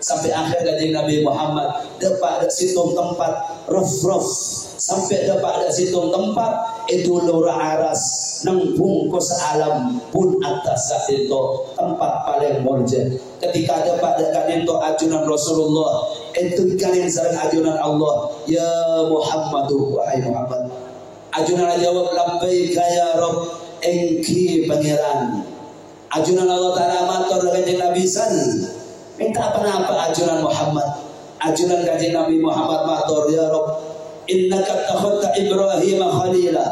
sampai akhir Kanjeng Nabi Muhammad dapat situng tempat ruf sampai dapat situng tempat itu lura aras nang bungkus alam pun atas itu tempat paling mulia. Ketika dapat dekat itu ajunan Rasulullah itu kalian sareng ajunan Allah, ya Muhammadu, wahai Muhammad. Ajunan jawab labbaika ya Rabb, engki pangeran. Ajunan Allah Ta'ala matur Kanjeng Nabi san minta apa ajunan Muhammad. Ajunan Kanjeng Nabi Muhammad matur, ya Rabb, innaka takhadta Ibrahim khalila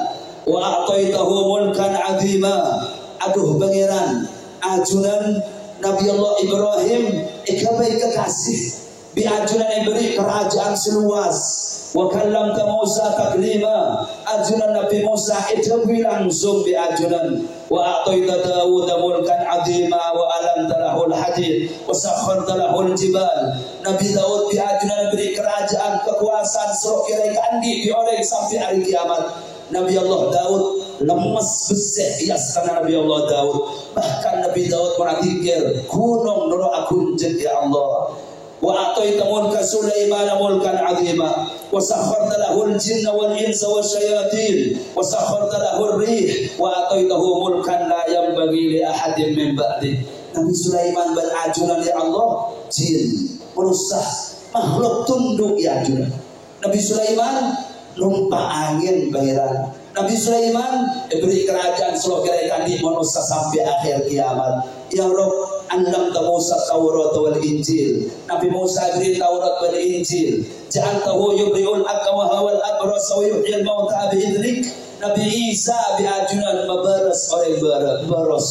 wa a'taitahu mulkan 'azima. Aduh pangeran, ajunan Nabi Allah Ibrahim ikabai kekasih bi ajunan beri kerajaan seluas. Wa kallamta Musa taklima, ajunan Nabi Musa itu langsung bi ajunan. Wa a'taita Dawud mulkan 'azima wa alamta lahul hadid wa sakharta lahul jibal. Nabi Daud bi ajunan beri kerajaan kekuasaan suruh kira kandi dioleh sampai hari kiamat. Nabi Allah Daud lemes besek karena Nabi Allah Daud. Bahkan Nabi Daud meratikir gunung nuru akun ya Allah. Wa ataita mulka Sulaiman mulkan 'azima wa sakharta lahul jinna wal insa wasyayatin wa sakharta lahur rih wa ataitahu mulkan la yanbaghi li ahadin min ba'di. Nabi Sulaiman berajunan ya Allah, jin merusak makhluk tunduk ya ajunan. Nabi Sulaiman numpak angin pangeran. Nabi Sulaiman beri kerajaan seluruh kerajaan di manusia sampai akhir kiamat. Ya Rabb, anlam Musa Taurat wal Injil. Nabi Musa beri Taurat wal Injil. Ja'altahu yubri'ul aqwa wal abras wa yuhyil mauta bi'idnik. Nabi Isa biajunan mabaras orang baros,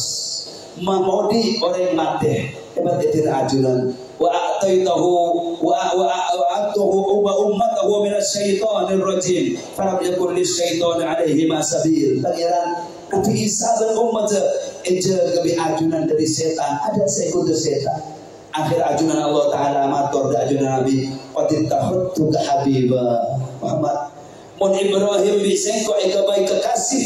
mamodi orang mati. Hebat itu ajunan. Wa a'taitahu wa ummatahu minasyaitonir rajim falam yakun lisyaitani alaihi masabil. Pangeran Nabi Isa dan umat eja kebi ajunan dari setan, ada sekutu setan. Akhir ajunan Allah Ta'ala matur da ajunan Nabi qatil tahuttu ka habiba Muhammad. Mun Ibrahim bisengko ekabai kekasih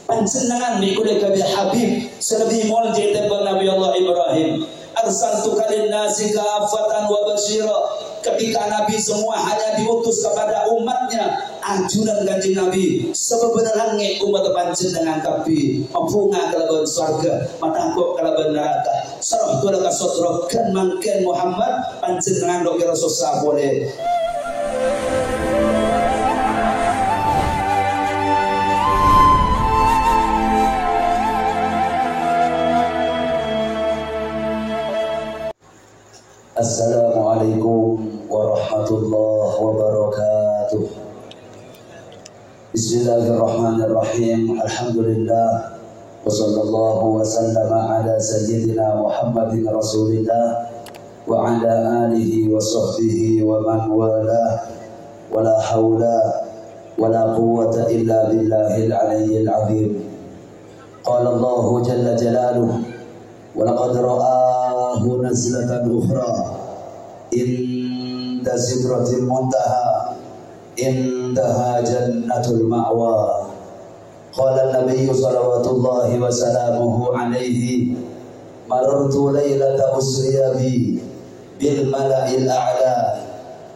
panjenengan mikule kebi habib selebih mulji tebal Nabi Allah Ibrahim. Arsaltuka linnasi kafatan wa basyira. Ketika Nabi semua hanya diutus kepada umatnya, ajunan Kanjeng Nabi sebenarnya umat panjenengan tapi mempunga kalaban surga matangkuk kalaban neraka. Sarah tu laka sotrokan mangken Muhammad panjenengan dok kira susah boleh. Assalamualaikum warahmatullahi wabarakatuh. Bismillahirrahmanirrahim. Alhamdulillah wa sallallahu wa sallama ala sayyidina Muhammadin Rasulillah wa ala alihi wa sahbihi wa man wala wa la hawla wa la quwwata illa billahil aliyyil azim. Qala Allah jalla jalaluhu wa laqad ra'ahu nazlatan ukhra inda sidratil muntaha indaha jannatul ma'wa. Qala an-nabiy sallallahu wa salamuhu alaihi marartu laylata usriya bi bil mala'il a'la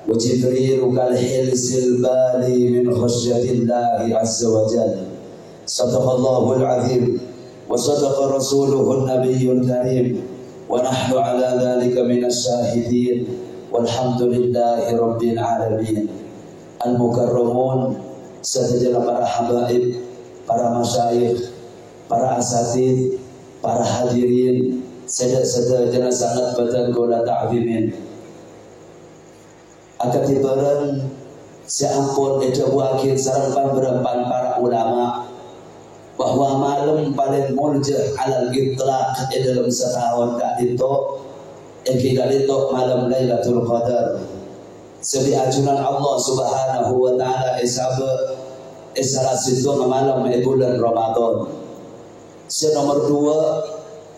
wa jibril kal hilsil bali min khasyatillahi azza wa jalla. Sadaqallahu al-azim wa sadaqa rasuluhu an-nabiyyul karim wa nahnu ala dhalika minas syahidin walhamdulillahi rabbil alamin. Al-mukarramun, sejajar para habaib, para masyayikh, para asatid, para hadirin, sejajar sangat badan gola ta'zimin. Akatibaran seampun ejabu akhir sarang pemberempan para ulama bahwa malam paling muljah alal itlaq dalam setahun kak itu kita itu malam Lailatul Qadar. Sebi ajunan Allah Subhanahu wa taala salah satu malam bulan Ramadan. Nomor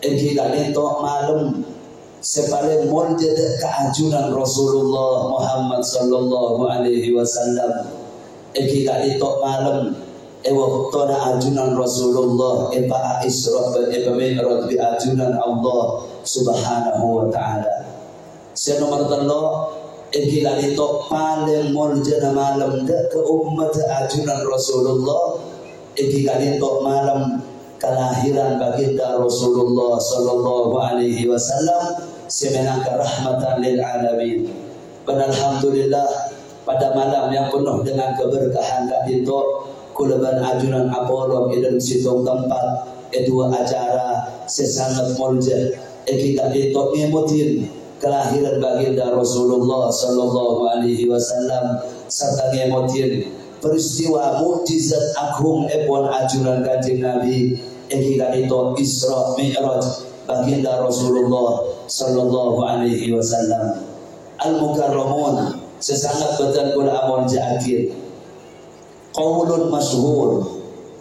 2 kita itu malam sepaling muljah keajunan Rasulullah Muhammad sallallahu alaihi wasallam. Kita itu malam waktu ajunan Rasulullah Eba Isra Eba Mi'raj bi ajunan Allah Subhanahu wa ta'ala. Saya nomor telo iki kali tok paling muljana malam dak ke umat ajunan Rasulullah. Iki kali tok malam kelahiran baginda Rasulullah sallallahu alaihi wasallam sebenarnya rahmatan lil alamin. Dan alhamdulillah pada malam yang penuh dengan keberkahan kali tok kulaban ajunan Apollo dalam situ tempat dua acara sesangat mulja iki kali tok ngemutin kelahiran baginda Rasulullah sallallahu alaihi wasallam serta ngemutin peristiwa mukjizat agung epon ajunan Kanjeng Nabi iki kali tok Isra Mi'raj baginda Rasulullah sallallahu alaihi wasallam. Al-Mukarramun sesangat betul kula amon jakir qaulun masyhur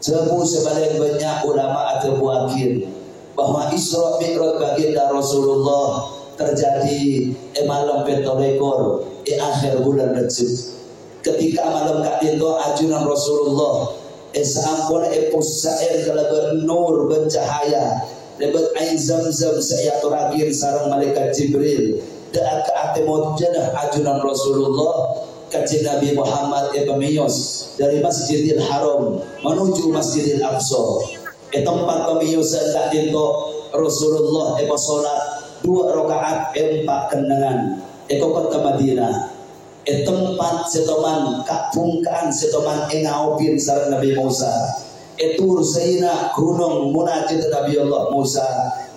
jebu sebalik banyak ulama atau buakir bahwa Isra Mi'raj baginda Rasulullah terjadi malam petolekor akhir bulan Rajab. Ketika malam kak itu ajunan Rasulullah sampun pusair kalaban nur bercahaya lebat air zam-zam saya turagir sarang malaikat Jibril dak ke atemot jenah ajunan Rasulullah Kanjeng Nabi Muhammad pemiyos dari Masjidil Haram menuju Masjidil Aqsa. Tempat pemiyusan kak itu Rasulullah salat 2 rakaat 4 kenangan kota Madinah tempat setoman kapungkaan setoman engaupin sareng Nabi Musa Tur Sayyidina gunung munajat Nabi Allah Musa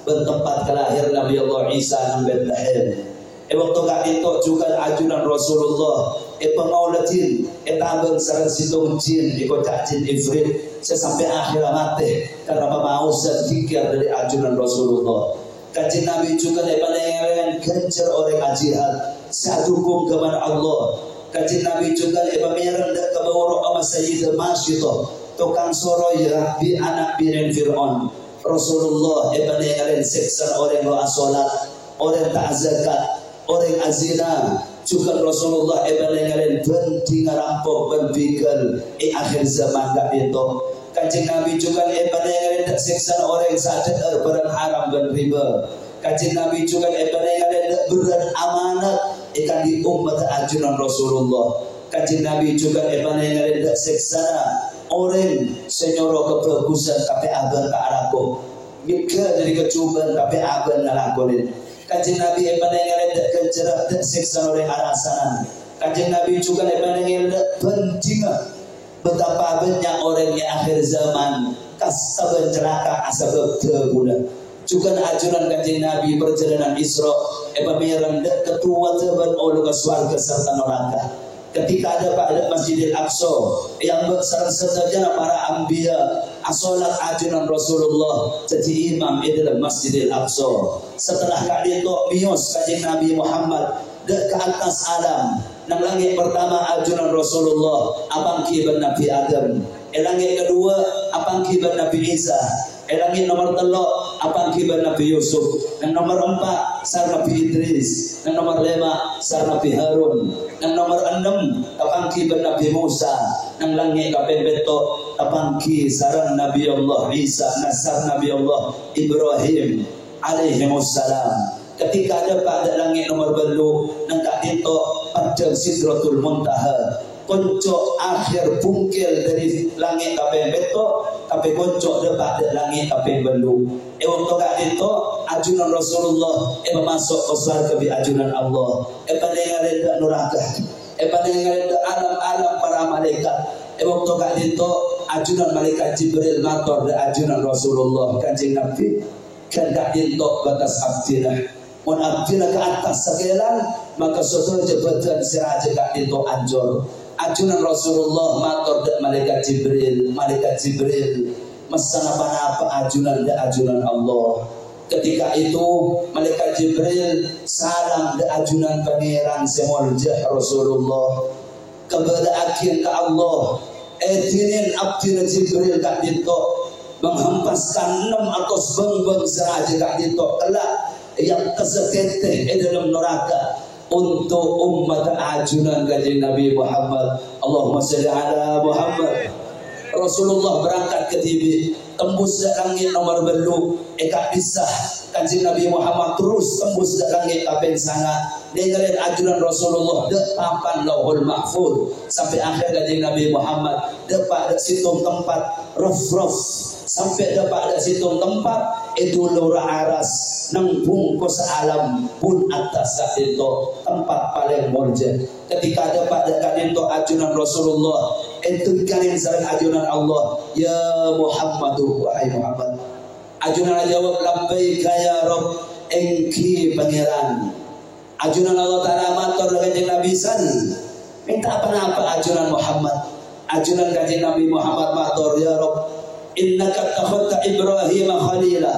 bertempat kelahir Nabi Allah Isa nang Bethlehem waktu kak itu juga ajunan Rasulullah pengaulatin tabang sareng situng jin kota jin ifrit sampai akhir mati karena mau sedikit dari ajunan Rasulullah. Kanjeng Nabi juga panengan gencer orang jihad satu hukum kepada Allah. Kanjeng Nabi juga pameran dak kebawaro ama Sayyid Masyito tukang soro ya bi anak biren Fir'aun. Rasulullah panengan seksan orang doa salat, orang tak zakat, orang azina. Juga Rasulullah panengan benting rampok benbikel akhir zaman gak itu. Kanjeng Nabi juga panengan dak seksan orang sadar barang haram dan riba. Kanjeng Nabi juga panengan dak berat amanat ikan di umat ajunan Rasulullah. Kanjeng Nabi juga panengan dak seksana orang senyoro kebagusan tapi abang tak alaku. Mika dari kecuban tapi abang ngalakuin. Kanjeng Nabi panengan dak kencerah dak seksana orang alasanan. Kanjeng Nabi juga panengan dak penting betapa banyak orang yang akhir zaman kasabun celaka asabab terguna. Juga ajunan Kanjeng Nabi perjalanan Isra pameran ketua teban ulu ke swarga serta neraka. Ketika ada pada Masjidil Aqsa yang bersama para anbiya asolat ajunan Rasulullah jadi imam di dalam Masjidil Aqsa. Setelah kali itu mios Kanjeng Nabi Muhammad ke atas alam. Nang langit pertama ajunan Rasulullah abang kiban Nabi Adam. Langit kedua abang kiban Nabi Isa. Langit nomor 3 abang kiban Nabi Yusuf. Nang nomor 4 sar Nabi Idris. Nang nomor 5 sar Nabi Harun. Nang nomor 6 abang kiban Nabi Musa. Nang langit kaping 7 abang ki sarang Nabi Allah Isa nasar Nabi Allah Ibrahim alaihi wassalam. Ketika ada pada langit nomor belu nang kak itu pada Sidratul Muntaha konco akhir bungkil dari langit kaping beto tapi konco ada pada langit kaping belu untuk kak itu ajunan Rasulullah masuk ke surga bi ajunan Allah panengan dak neraka panengan dak alam-alam para malaikat waktu kak itu ajunan malaikat Jibril matur dak ajunan Rasulullah Kanjeng Nabi kan kak itu batas abdina mun abdina ke atas sekelan maka sesuatu jabatan siraja kak itu anjur ajunan Rasulullah matur dak malaikat Jibril mesana apa ajunan dak ajunan Allah. Ketika itu malaikat Jibril salam dak ajunan pangeran semuljah Rasulullah kepada akhir ke Allah etinin abdina Jibril kak itu menghempaskan 6 atas beng-beng siraja kak itu kelak yang keseteteh dalam neraka untuk umat ajunan Kanjeng Nabi Muhammad. Allahumma shalli ala Muhammad. Rasulullah berangkat ke TV tembus langit nomor belu kak disah Kanjeng Nabi Muhammad terus tembus ke langit kaping sanga dengerin ajunan Rasulullah dek papan Lauhul Mahfuz sampai akhir Kanjeng Nabi Muhammad depak dek situng tempat ruf sampai depak dek situng tempat itu lura aras nang bungkus alam pun atas itu tempat paling murjah ketika depak dek kanento ajunan Rasulullah itu kanin sareng ajunan Allah ya Muhammadu wahai Muhammad. Ajunan jawab labbaika ya Rabb engki pangeran. Ajunan Allah Ta'ala matur kanjeng Nabi san minta apa ajunan Muhammad. Ajunan kanjeng Nabi Muhammad matur ya Rabb innaka takhadta Ibrahim khalila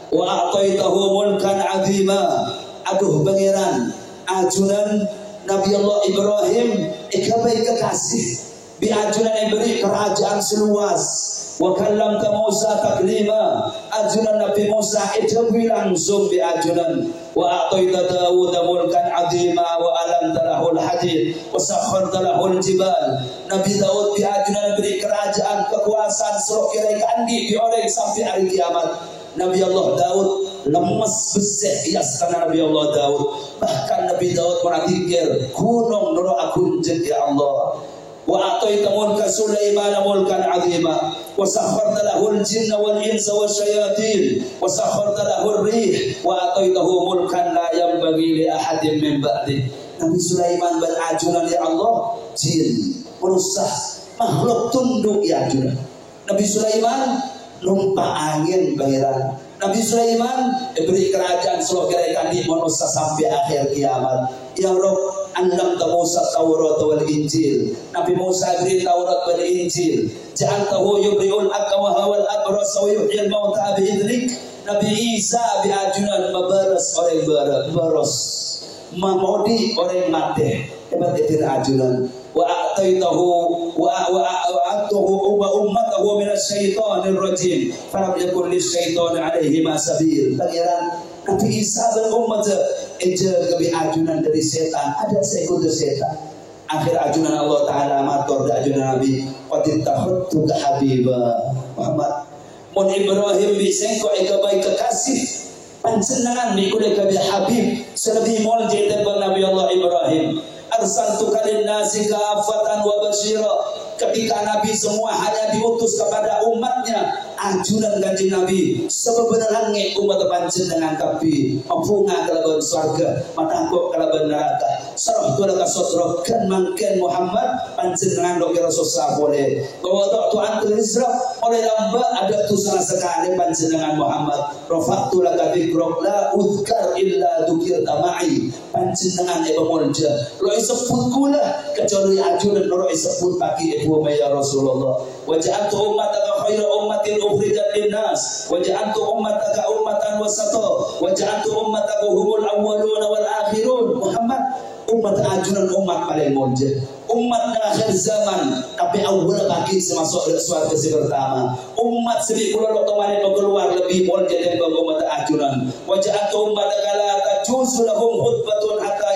wa a'taitahu mulkan azima. Aduh pangeran ajunan Nabi Allah Ibrahim ikabai kekasih bi ajunan ibri kerajaan seluas wa kallamta Musa taklima. Ajunan Nabi Musa itu langsung bi ajunan wa a'taita Dawud mulkan azima wa alamta lahul hadid wa sakharta lahul jibal. Nabi Daud bi ajunan beri kerajaan kekuasaan suruh kira kandi di orang sampai hari kiamat. Nabi Allah Daud lemes besek istana Nabi Allah Daud, bahkan Nabi Daud meratikir gunung nuru akun ya Allah. Wa ataita mulka Sulaiman mulkan azima wa sakharta lahul jinna wal insa wasyayatin wa sakharta lahur rih wa ataitahu mulkan la yanbaghi li ahadin min ba'di. Nabi Sulaiman berajunan ya Allah jin merusak makhluk tunduk ya ajunan. Nabi Sulaiman numpak angin pangeran. Nabi Sulaiman diberi kerajaan seluruh kerajaan di manusia sampai akhir kiamat. Ya Rabb anlam ta Musa Taurat wal Injil. Nabi Musa beri Taurat wal Injil. Ja'altahu yubri'ul aqwa wal abras wa yuhyil mauta bi idrik. Nabi Isa bi ajunan mabaras orang baros. Mamodi orang mati. Hebat itu ajunan. Wa a'taitahu wa a'tahu ummatahu min asy-syaithanir rajim falam yakun lisy-syaitani 'alaihi ma sabil. Pangeran Nabi Isa dan umat eja kebi ajunan dari setan ada seekor setan. Akhir ajunan Allah Ta'ala matur da ajunan Nabi qad takhuttu habiba Muhammad mun Ibrahim bi sengko eka baik kekasih panjenengan mikule kebi habib selebih mol jete Nabi Allah Ibrahim arsaltuka lin-nasi kafatan wa basyira. Ketika Nabi semua hanya diutus kepada umatnya, ajunan kanjeng Nabi sebenarnya umat panjenengan kapi mampunga kalaban surga matangkok kalaban neraka sarah tu laka sotrokan mangken Muhammad panjenengan do kira susah boleh bahwa tu antul Israel oleh lamba ada tu salah sekali panjenengan Muhammad rafa'tu laka dzikrok la uzkar illa dzukirta ma'i. Panjenengan e pemulja lo isebut kula kecuali ajunan lo isebut bagi ibu ya Rasulullah. Wa ja'altu ummataka khaira ummatin ukhrijat linnas wa ja'altu ummataka ummatan wasata wa ja'altu ummataka humul awwaluna wal akhirun. Muhammad umat ajunan umat paling mulia, umat akhir zaman tapi awal bagi semasuk suatu si pertama umat sebi kula otomatis keluar lebih mulia dari umat ajunan. Wajah tu umat kala tajuzu lahum khutbatun hatta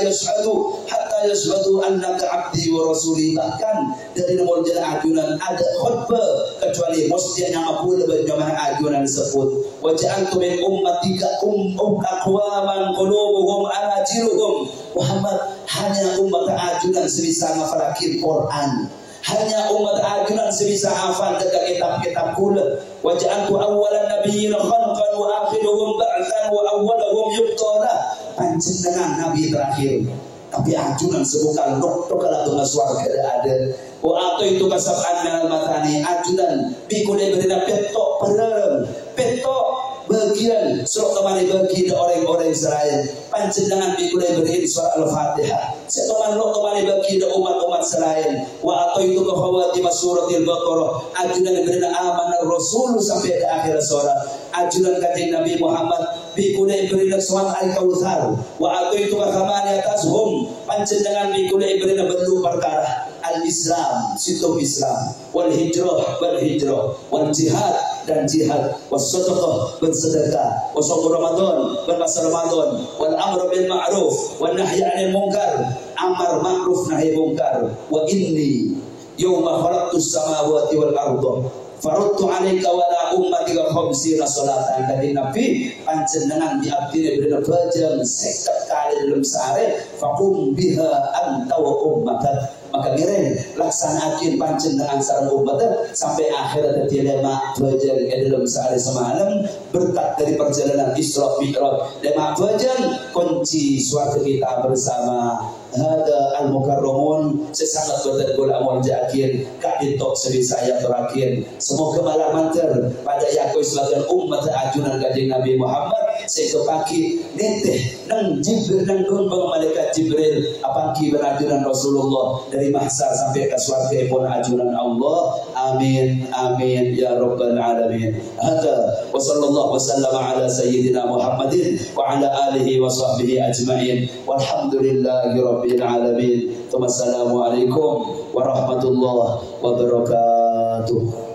yashhadu annaka abdi wa rasuli. Bahkan dari mulia ajunan ada khutbah kecuali mestinya maqul berjamaah ajunan disebut. Wajah tu min ummatika aqwaman qulubuhum anajiruhum. Muhammad hanya umat ajunan sebisa ngafalakin Quran, hanya umat ajunan sebisa hafal dekat kitab-kitab kula. Wa ja'altu awwalan nabiyyin khalqan wa akhiruhum ba'than wa awwaluhum yubtala. Panjenengan nabi terakhir tapi ajunan sebukan dokter kalau tengah suara ada. Wa atau itu kasab'an minal matani ajunan bikule berina petok perem petok bagian surat kemari bagi orang-orang Israel. Panjenengan bikule beri surah Al-Fatihah. Setelah lo kemari bagi umat-umat Israel. Wa atau itu kehawati suratil Baqarah. Ajunan beri amanah Rasul sampai ke akhir surah. Ajunan kanjeng Nabi Muhammad bikule beri surat Al-Kautsar. Wa atau itu kehamani atas panjenengan bikule beri bentuk perkara al-Islam, situ Islam, wal hijrah, wal jihad dan jihad, was sadaqah bersedekah, was Ramadan berpuasa Ramadan, wal amr bil ma'ruf, wan nahy 'anil munkar, amar ma'ruf nahi munkar. Wa inni yauma khalaqtus samawati wal arda faradtu 'alaika wa la ummati khamsina salatan kanjeng Nabi panjenengan diabdine bener bajang 50 kali dalam sehari faqum biha anta wa ummatak maka ngiring laksanakin panjenengan sareng umat sampai akhirat dilema bajang dalam sehari semalam berkat dari perjalanan Isra Mi'raj lema bajang kunci suatu kita bersama hada al-mukarramun sesangat bertergol amal jakin kak ditok seri saya terakhir semoga malam manter pada yakoi sebagian umat ajunan kanjeng Nabi Muhammad saya kepaki nitih nang Jibril nang gumbang malaikat Jibril apangki berajunan Rasulullah dari mahsyar sampai ke surga pun ajunan Allah amin amin ya rabbal alamin hada wa sallallahu wasallam ala sayyidina Muhammadin wa ala alihi wa sahbihi ajma'in walhamdulillahi rabbil alamin. Wassalamualaikum warahmatullahi wabarakatuh.